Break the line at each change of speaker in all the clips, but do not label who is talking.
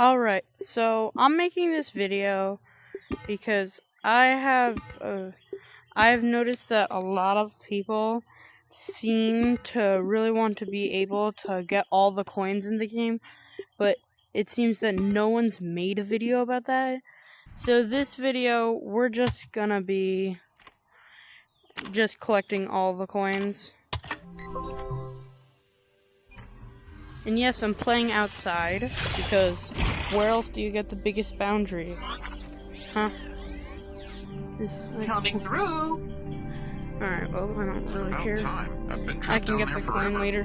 Alright, so I'm making this video because I've noticed that a lot of people seem to really want to be able to get all the coins in the game, but it seems that no one's made a video about that. So this video, we're just gonna be just collecting all the coins. And yes, I'm playing outside, because where else do you get the biggest boundary? Huh?
Coming through!
Alright, well, I don't really care.
Time.
I can get the coin later.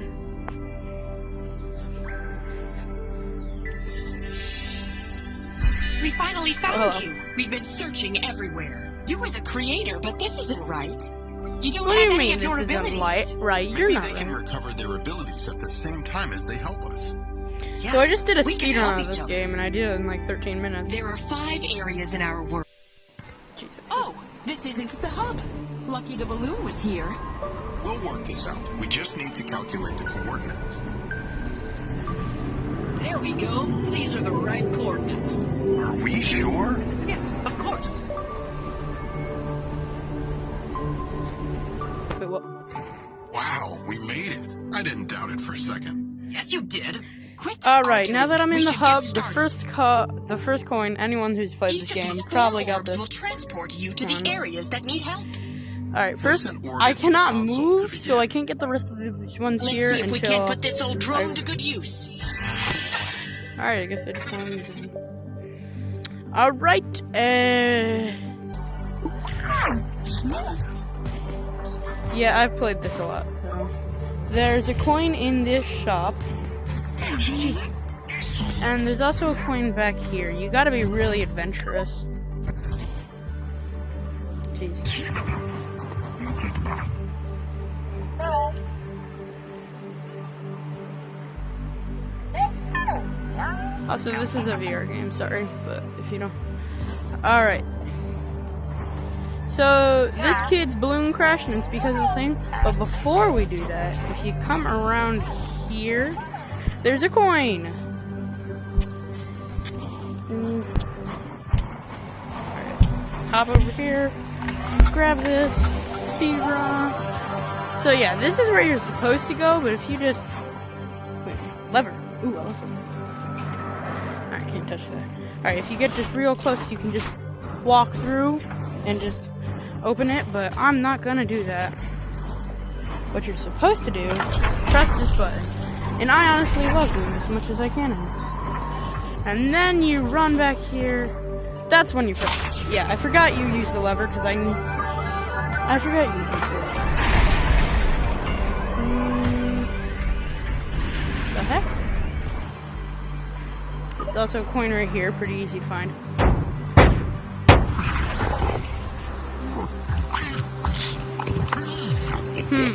We finally found you! We've been searching everywhere. You were the creator, but this isn't right. You don't
What do
have
you
any
mean
of
this
your
isn't
abilities.
right? You're not
They can
right.
recover their abilities at the same time as they help us.
Yes,
So I just did a
we can
speedrun
help
of
each
this
other.
game, and I did it in like 13 minutes.
There are 5 areas in our world.
Jesus.
Oh, this isn't the hub. Lucky the balloon was here.
We'll work this out. We just need to calculate the coordinates.
There we go. These are the right coordinates.
Are we sure?
Yes, of course.
Wait, what?
Wow, we made it. I didn't doubt it for a second.
Yes, you did.
Quit
Alright, now
arguing.
that I'm in
We
the
should get
hub, the
started.
first coin, anyone who's played this
Each of
game
these
probably
four
got
orbs
this.
will transport you to the areas that need help.
Alright, first,
Listen, orbit
I
to
cannot
the console
move,
to
so I
begin.
can't get the rest of these ones
Let's
here
see if we
until...
can't put this old drone to good use.
Alright, I guess I just want to move. Alright, yeah, I've played this a lot, so. There's a coin in this shop. And there's also a coin back here. You gotta be really adventurous. Jeez. Also, this is a VR game, sorry, but if you don't. Alright. So, this kid's balloon crashed, and it's because of the thing. But before we do that, if you come around here, there's a coin. Alright, hop over here, grab this, speed run. So yeah, this is where you're supposed to go, but if you just... Wait, lever. Ooh, I love that. Alright, can't touch that. Alright, if you get just real close, you can just walk through and just open it, but I'm not gonna do that. What you're supposed to do is press this button. And I honestly love doing this as much as I can. And then you run back here. That's when you press it. Yeah, I forgot you used the lever, because I forgot you used the lever. The heck? It's also a coin right here, pretty easy to find.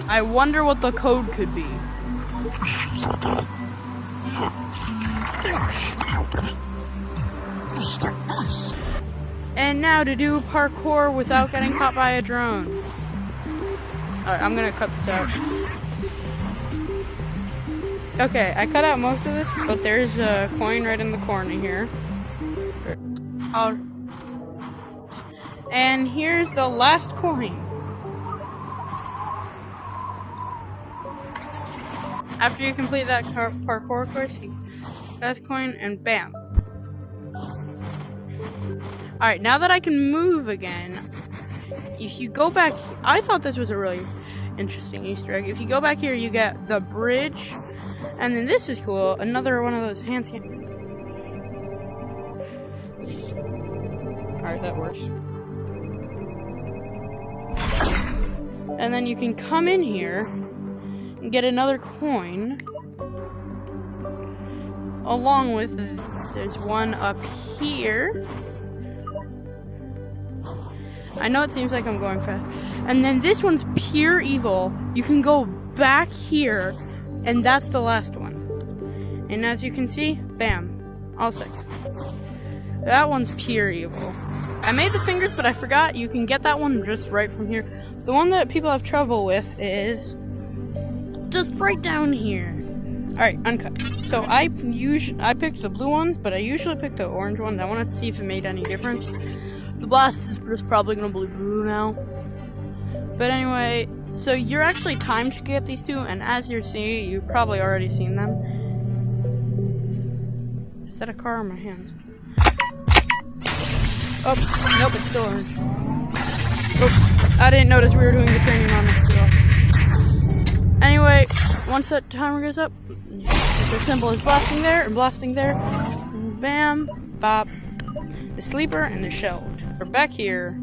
I wonder what the code could be. And now to do parkour without getting caught by a drone. Alright, I'm gonna cut this out. Okay, I cut out most of this, but there's a coin right in the corner here. And here's the last coin. After you complete that parkour course, you last coin, and bam. Alright, now that I can move again, if you go back, I thought this was a really interesting Easter egg. If you go back here, you get the bridge, and then this is cool, another one of those hand scan. Alright, that works. And then you can come in here and get another coin, along with, there's one up here. I know it seems like I'm going fast. And then this one's pure evil. You can go back here, and that's the last one. And as you can see, bam, all 6. That one's pure evil. I made the fingers, but I forgot you can get that one just right from here. The one that people have trouble with is just right down here. Alright, uncut. So I picked the blue ones, but I usually pick the orange ones. I wanted to see if it made any difference. The blast is probably gonna be blue now. But anyway, so you're actually timed to get these two, and as you're seeing, you've probably already seen them. Is that a car in my hands? Oh, nope, it's still orange. Oops, I didn't notice we were doing the training on it. Anyway, once that timer goes up, it's as simple as blasting there and blasting there. Bam, bop. The sleeper and the shelved. We're back here.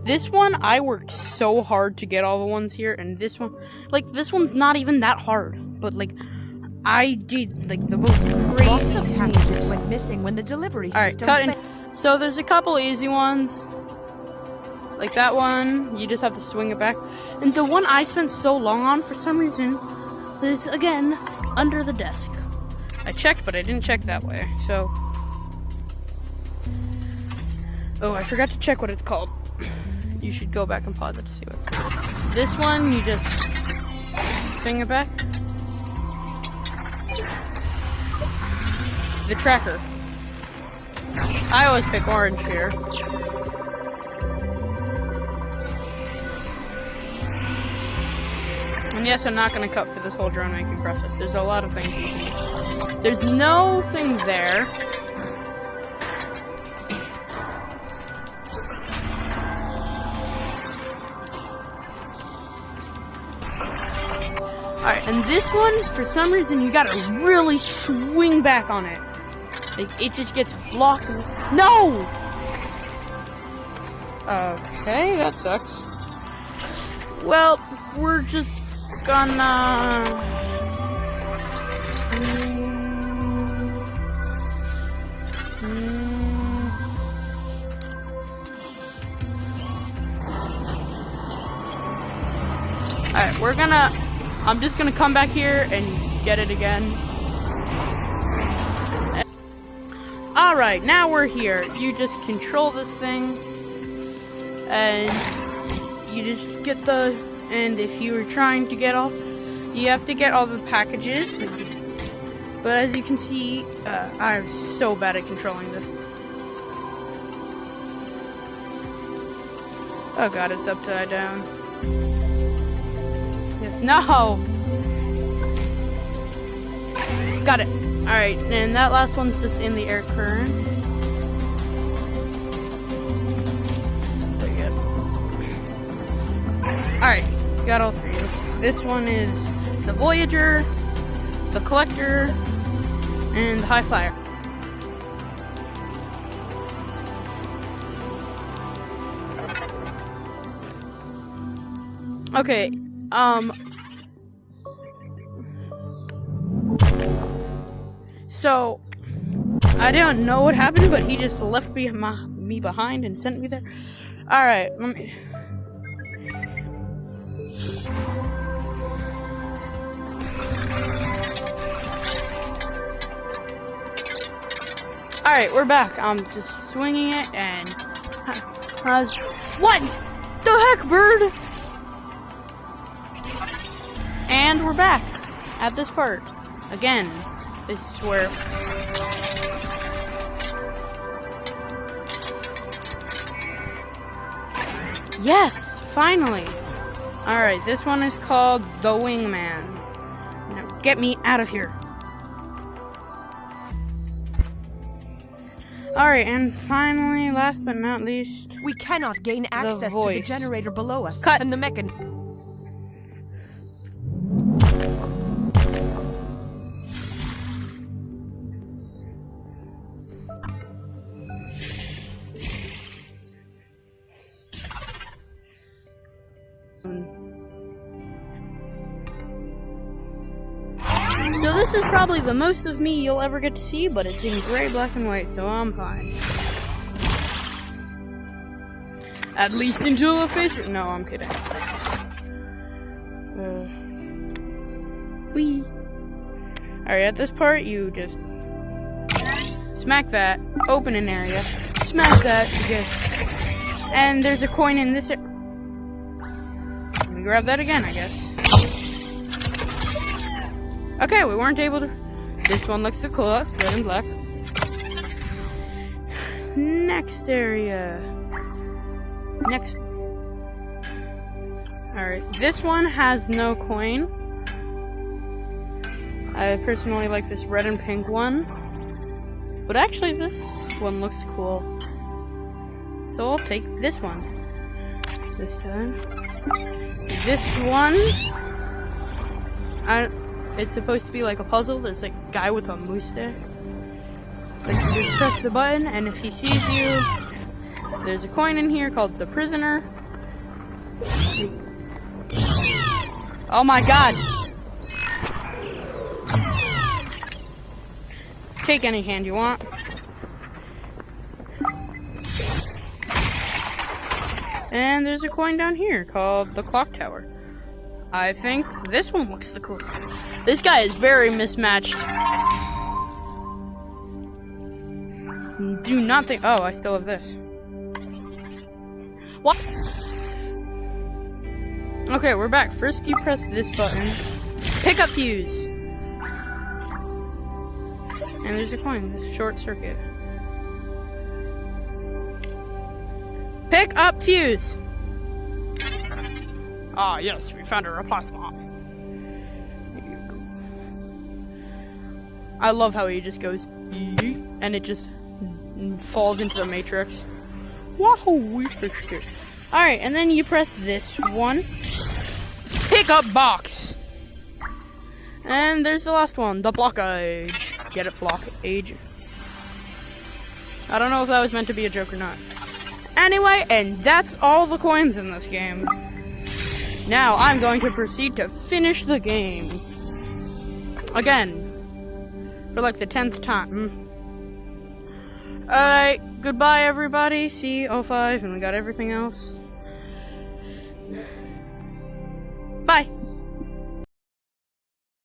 This one, I worked so hard to get all the ones here, and this one, like, this one's not even that hard, but, like, I did, like, the most crazy
Lots of packages went missing when the delivery system
Alright, cut in. So there's a couple easy ones. Like that one, you just have to swing it back. And the one I spent so long on, for some reason, is, again, under the desk. I checked, but I didn't check that way, so... Oh, I forgot to check what it's called. You should go back and pause it to see what... This one, you just swing it back. The tracker. I always pick orange here. And yes, I'm not going to cut for this whole drone making process. There's a lot of things you can do. There's no thing there. Alright, and this one, for some reason, you gotta really swing back on it. Like, it just gets blocked. No! Okay, that sucks. Well, we're just gonna... Alright, we're gonna... I'm just gonna come back here and get it again. Alright, now we're here. You just control this thing. And you just get the... And if you were trying to get all... You have to get all the packages. But as you can see, I'm so bad at controlling this. Oh god, it's upside down. Yes, no! Got it. Alright, and that last one's just in the air current. There you go. Alright, got all three. This one is the Voyager, the Collector, and the High Flyer. Okay, so, I don't know what happened, but he just left me behind and sent me there. Alright, let me... Alright, we're back. I'm just swinging it and... What the heck, bird? And we're back at this part. Again, this is where... Yes, finally. Alright, this one is called The Wingman. Now, get me out of here. Alright, and finally, last but not least...
We cannot gain access to the generator below us.
Cut.
And the mechanism...
So this is probably the most of me you'll ever get to see, but it's in gray, black, and white, so I'm fine. At least until the face... No, I'm kidding. Whee! Alright, at this part, you just... Smack that, open an area, smack that, you get... And there's a coin in this area. grab that again, I guess. Okay, we weren't able to... This one looks the coolest, red and black. Next area. Next. Alright, this one has no coin. I personally like this red and pink one. But actually, this one looks cool. So I'll take this one. This time. This one... It's supposed to be like a puzzle. There's like a guy with a mustache. Like you just press the button, and if he sees you, there's a coin in here called the prisoner. Oh my god! Take any hand you want. And there's a coin down here called the clock tower. I think this one looks the coolest. This guy is very mismatched. Do not think. Oh, I still have this. What? Okay, we're back. First, you press this button. Pick up fuse. And there's a coin. Short circuit. Pick up fuse. Ah, yes, we found a replacement. I love how he just goes, and it just falls into the matrix. Wahoo, we fixed it. Alright, and then you press this one. Pick up box. And there's the last one, the blockage. Get it, blockage. I don't know if that was meant to be a joke or not. Anyway, and that's all the coins in this game. Now, I'm going to proceed to finish the game. Again. For like the 10th time. Alright, goodbye everybody. See 05, and we got everything else. Bye.